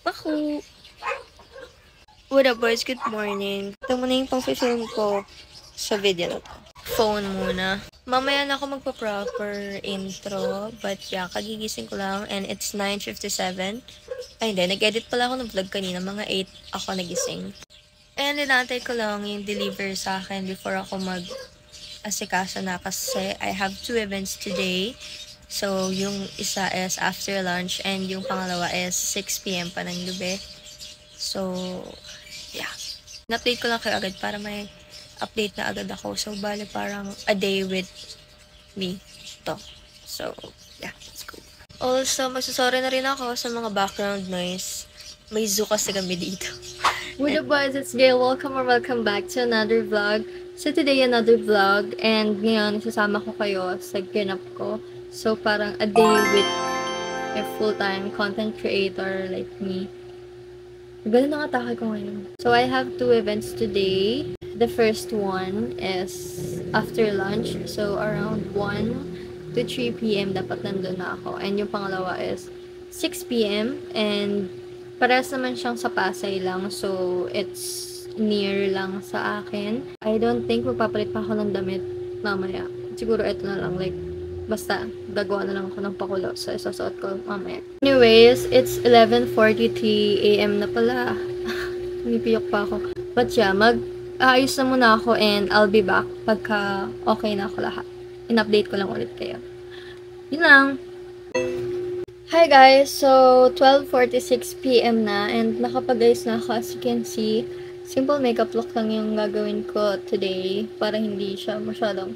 Paku! What up boys? Good morning. Ito muna yung pang-film ko sa video na to. Phone muna. Mamaya na ako magpa-proper intro. But yeah, kagigising ko lang and it's 9:57. Ay hindi, nag-edit pala ako ng vlog kanina. Mga 8 ako nagising. And inantay ko lang yung deliver sa akin before ako mag-asikaso na kasi I have 2 events today. So, yung isa is after lunch and yung pangalawa is 6 PM pa ng gabi. So, yeah. Na-update ko lang kayo agad para may update na agad ako. So, bale parang a day with me to. So, yeah. Let's go. Also, magsasorry na rin ako sa mga background noise. May zoo kasi kami dito. What up boys, it's Gail. Welcome or welcome back to another vlog. So today, another vlog. And ngayon, sasama ko kayo sa ganap ko. So parang a day with a full-time content creator like me. Ganun ang atake ko ngayon. So I have 2 events today. The first one is after lunch. So around 1 to 3 PM dapat nandun na ako. And yung pangalawa is 6 PM. And parehas naman siyang sa Pasay lang. So it's near lang sa akin. I don't think magpapalit pa ako ng damit mamaya. Siguro ito na lang. Like, basta, gagawa na lang ako ng pakulo sa isasuot ko mamaya. Anyways, it's 11:43 AM na pala. Pumipiyok pa ako. But yeah, mag-aayos na muna ako and I'll be back pagka okay na ako lahat. In-update ko lang ulit kayo. Yun lang. Hi guys! So, 12:46 PM na and nakapag-ayos na ako as you can see. Simple makeup look lang yung gagawin ko today para hindi siya masyadong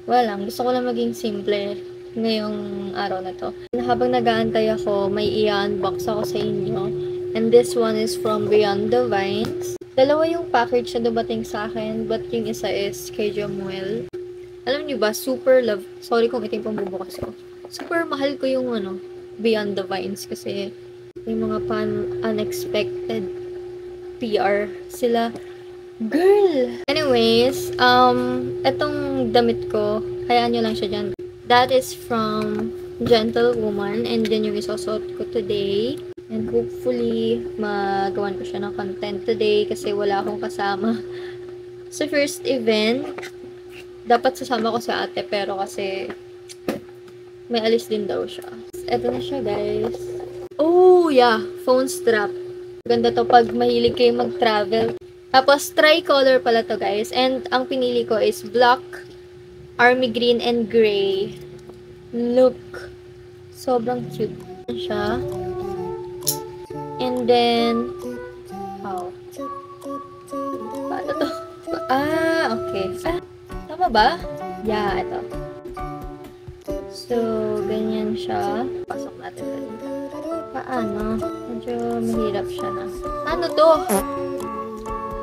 walang. Gusto ko lang maging simple ngayong araw na to. Habang nag-aantay ako, may i-unbox ako sa inyo. And this one is from Beyond the Vines. Dalawa yung package na dumating sa akin, but yung isa is kay Jomuel. Alam niyo ba, super love. Sorry kung ito yung pambubukas ko. Super mahal ko yung Beyond the Vines kasi may mga unexpected PR sila. Girl! Anyways, etong damit ko, hayaan nyo lang siya dyan. That is from Gentlewoman, and then yung isosot ko today. And hopefully, magawan ko siya ng content today kasi wala akong kasama. Sa first event, dapat sasama ko sa ate, pero kasi may alis din daw siya. Eto na siya, guys. Oh, yeah! Phone strap. Ganda to pag mahilig kayo mag-travel. Tapos, tricolor pala to guys. And, ang pinili ko is black, army green, and gray. Look. Sobrang cute siya. And then, wow. Paano to? Ah, okay. Ah, tama ba? Yeah, ito. So, ganyan siya. Pasok natin dito. Paano? Medyo mahirap siya na. Ano to?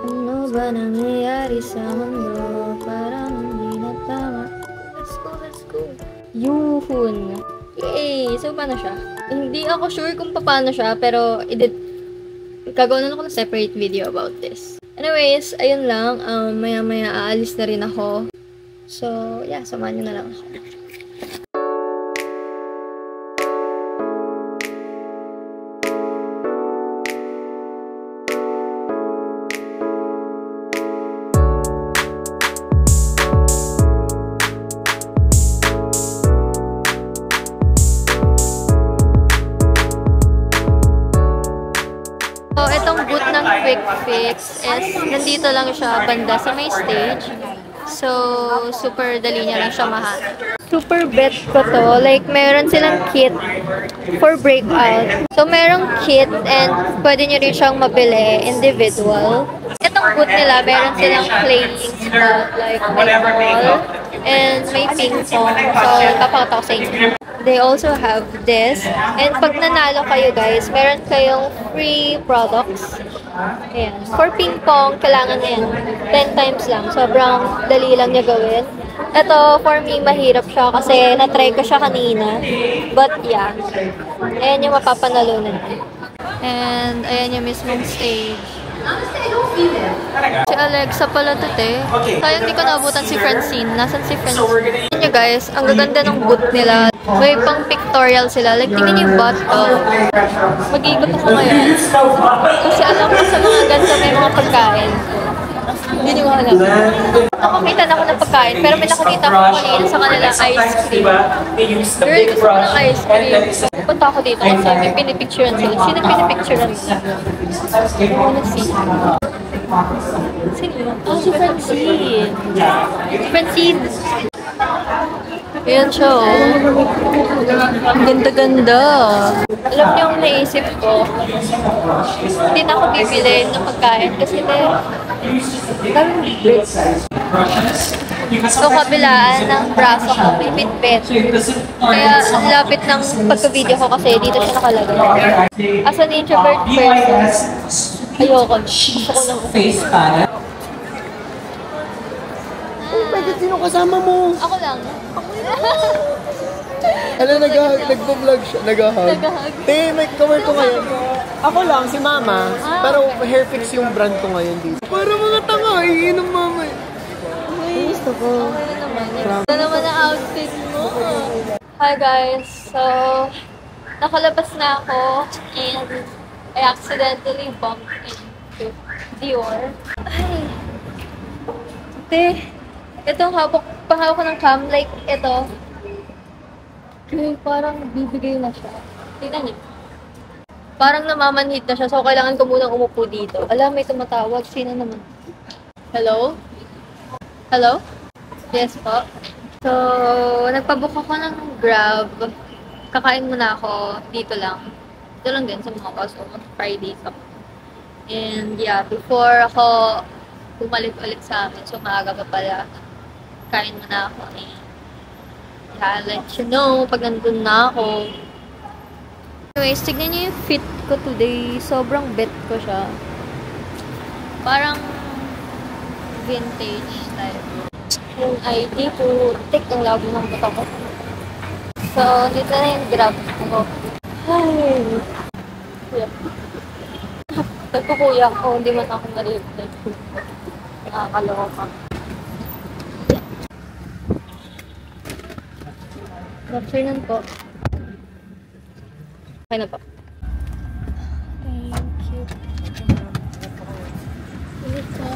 Ano ba nangyayari sa mundo? Parang hindi na tama. Let's go. Yuhun. Yay! So, paano siya? Hindi ako sure kung paano siya, pero gagawa na ako ng separate video about this. Anyways, ayun lang. Maya-maya aalis na rin ako. So, yeah, samahan nyo na lang ako. So, itong boot ng Quick Fix is nandito lang siya banda sa may stage. So, super dali niya lang siya mahal. Super bet ko to. Like, meron silang kit for breakout. So, merong kit and pwede nyo rin siyang mabili individual. Itong boot nila, meron silang playing spot. Like, may ball and may ping pong. So, papakita ko sa inyo. They also have this. And pag nanalo kayo guys, meron kayong free products. Ayan. For ping pong, kailangan na yan. 10 times lang. Sobrang dali lang niya gawin. Ito, for me, mahirap siya kasi na-try ko siya kanina. But yeah. Ayan yung mapapanalunan. And ayan yung mismong stage. Si Alexa pala to, te. Sayang di ko naabutan si Francine. Nasaan si Francine? Ayan nyo guys, ang gaganda ng boot nila. May pang pictorial sila. Like, tingnan niyo yung bot ko. Mag-iikot ako ngayon. Kasi alam ko sa mga ganito may mga pagkain. Hindi niyo alam. Nakakita na ako ng pagkain, pero may nakakita ko kanina sa kanilang ice cream. Girl, gusto ko ng ice cream. Punta ako dito kasi may pinipicturean sila. Sino pinipicturean sila? I wanna see. Sino yun? Oh, si Francine. Francine. Ayan siya, oh. Ang ganda-ganda. Alam niyo ang naisip ko, hindi na ako bibili ng pagkain kasi so, kabilaan ng braso ko, may Fitbit. Kaya, ang lapit ng pagka-video ko kasi dito siya nakalagay. As an introvert person, ayoko. Gusto ko lang face para. Bakit sino kasama mo? Ako lang. Ano, nag-vlog siya, nag-hug. Te, may cover ko ngayon. Ako lang, si Mama. Pero hair fix yung brand ko ngayon dito. Para mga tanga, iinom Mama. Gusto ko. Okay na naman. Ito naman ang outfit mo. Hi guys. So, nakalabas na ako and I accidentally bumped into Dior. Ay. Te, ito pahawak ko ng cam. Like, ito. Parang bibigay na siya. Tingnan niyo. Parang namamanhid na siya. So, kailangan ko munang umupo dito. Alam, may tumatawag. Sino naman? Hello? Hello? Yes po. So, nagpabook ako ng Grab. Kakain muna ako. Dito lang. Dito lang din sa mga kaso. Fridays ako. And yeah, before ako bumalik ulit sa amin. So, maaga pa pala. Kain muna ako. And I'll let you know pag nandun na ako. Anyways, tignan niyo yung fit ko today. Sobrang bet ko siya. Parang vintage style. Yung ID ko, ang labo ng buto ko. So, dito na yung Grab ko. Ay! Yeah. Nagkukuya ko, hindi man ako na-reply. Nakakaloka. Good afternoon po. Okay na po. Thank you. Ulit po.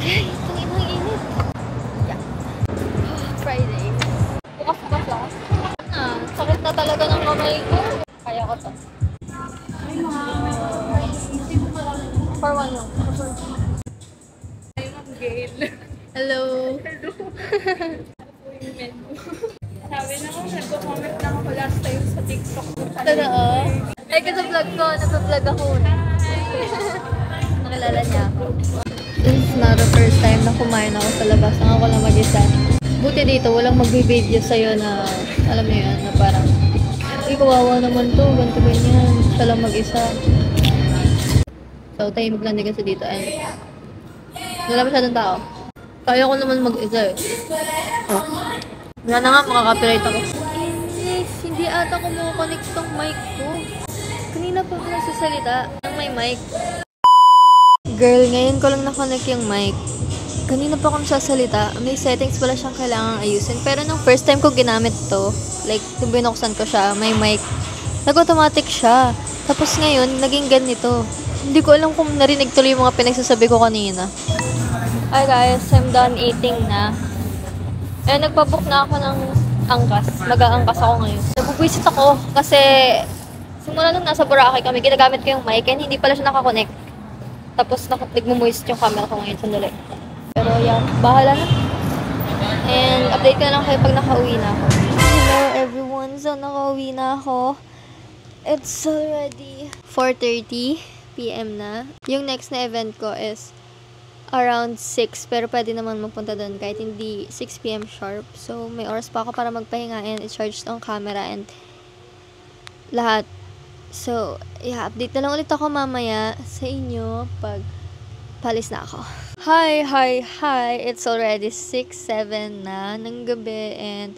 Ay, tangin ang init. Yeah. Friday. Bukas ba siya? Sakit na talaga ng kamay ko. Kaya ko to. For one lang. Hello. Sabi na ko, nagko-comment lang ako last time sa TikTok ko. Totoo? Ay, kasi vlog ko. Nagpa-vlog ako. Nakilala niya ako. This is not the first time na kumain ako sa labas. Ang ako lang mag-isa. Buti dito, walang mag-video sa'yo na, alam mo yun, na parang, ay, kawawa naman to, ganito ganyan. Siya lang mag-isa. So, tahimik lang din kasi dito. And, wala masyadong tao. Kaya ko naman mag-isa eh. Oh. Wala na nga, makaka-copyright ako. Hindi ata ko makakonect tong mic ko. Kanina pa ako nagsasalita ng may mic. Girl, ngayon ko lang na-connect yung mic. Kanina pa ako nagsasalita. May settings pala siyang kailangang ayusin. Pero nung first time ko ginamit to, like, binuksan ko siya, may mic, nag-automatic siya. Tapos ngayon, naging ganito. Hindi ko alam kung narinig tuloy yung mga pinagsasabi ko kanina. Hi guys, I'm done eating na. Eh, nagpabook na ako ng angkas. Mag-aangkas ako ngayon. Nabubwisit ako kasi simula nung nasa Boracay kami, ginagamit ko yung mic and hindi pala siya nakakonect. Tapos nagmumoist yung camera ko ngayon sandali. Pero yan, bahala na. And update ko na lang kayo pag nakauwi na ako. Hello everyone, so nakauwi na ako. It's already 4:30 PM na. Yung next na event ko is around 6, pero pwede naman magpunta doon kahit hindi 6 PM sharp. So, may oras pa ako para magpahinga and i-charge ang camera and lahat. So, yeah, update na lang ulit ako mamaya sa inyo pag palis na ako. Hi! It's already 6-7 na ng gabi and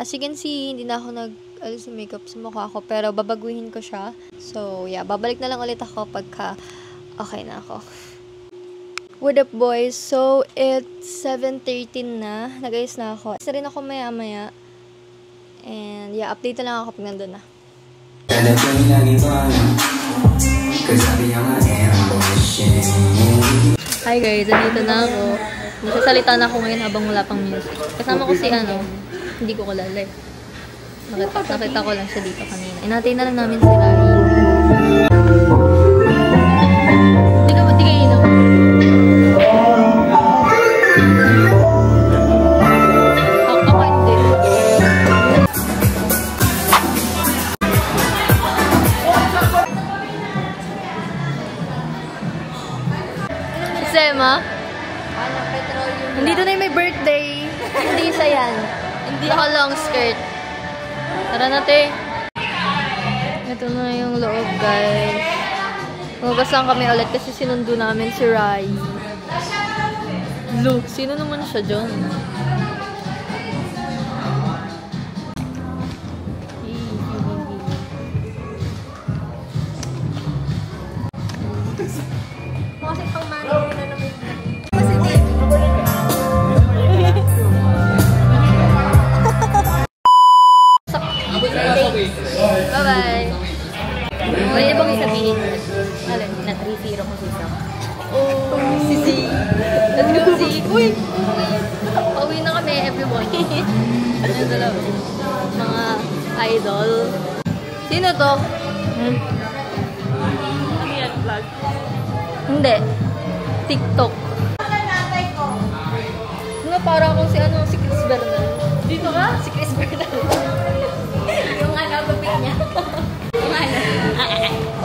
as you can see, hindi na ako nag-alis ng makeup sa mukha ko pero babaguhin ko siya. So, yeah, babalik na lang ulit ako pagka okay na ako. What up, boys? So, it's 7:13 na. Nag-ayos na ako. Isa rin ako maya-maya. And, yeah, update na lang ako pag nandun na. Hi guys, nandito na ako. Nagsasalita na ako ngayon habang wala pang music. Kasama ko si hindi ko kilala eh. Nakita ko lang siya dito kanina. Inatay na lang namin si Rai. Di kayo inom. Ako hindi. Si Sema? Nandito na yung may birthday. Hindi siya yan. Naka long skirt. Tara na, te. Ito na yung loob, guys. Lumabas lang kami ulit kasi sinundo namin si Rai. Look, sino naman siya dyan? Kasi pang mani na naman. Bye-bye. Pwede bang isabihin? Alam, na 3-0 ko si Sam. Oh, si Z. Let's go, Z. Uy! Pauwi na kami, everyone. Ano dalawa? Mga idol. Sino to? Ano yan, vlog? Hindi. TikTok. Nga, para akong si Chris Bernal. Dito ka? Si Chris Bernal. Yung gupit niya.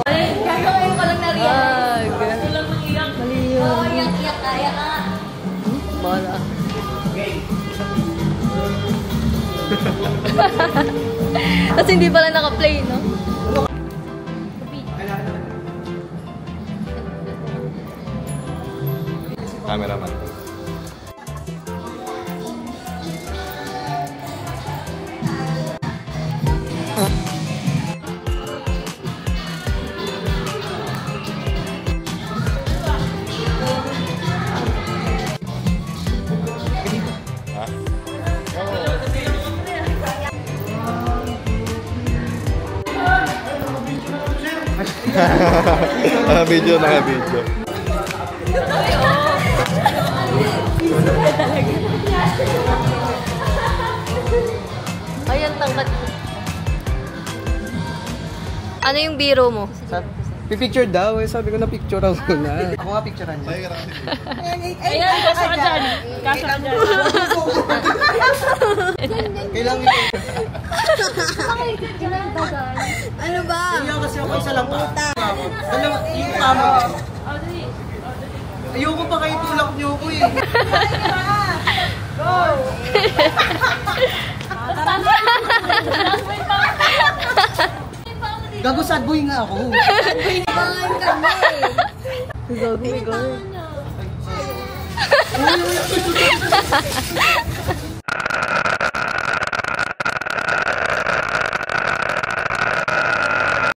Yung gagawin ko lang na-realize. Ito lang mang iyak. Mali yun. Iyak, kaya ka. Bala. Kasi hindi pala naka-play, no? Cameraman. Video na video. Ayan, tangkat. Ano yung biro mo? Pipicture daw eh. Sabi ko na picture ako na. Ako nga picturean niya. Ayan, kasya ka dyan. Kasya ka dyan. Kailangan Ano ba? Ayaw kasi ako isa lang pa. Alam, yung kamo. Ayoko pa kayo tulak niyo ko eh. Go! Gago sad boy nga ako. Pangan kami. Gago, my God.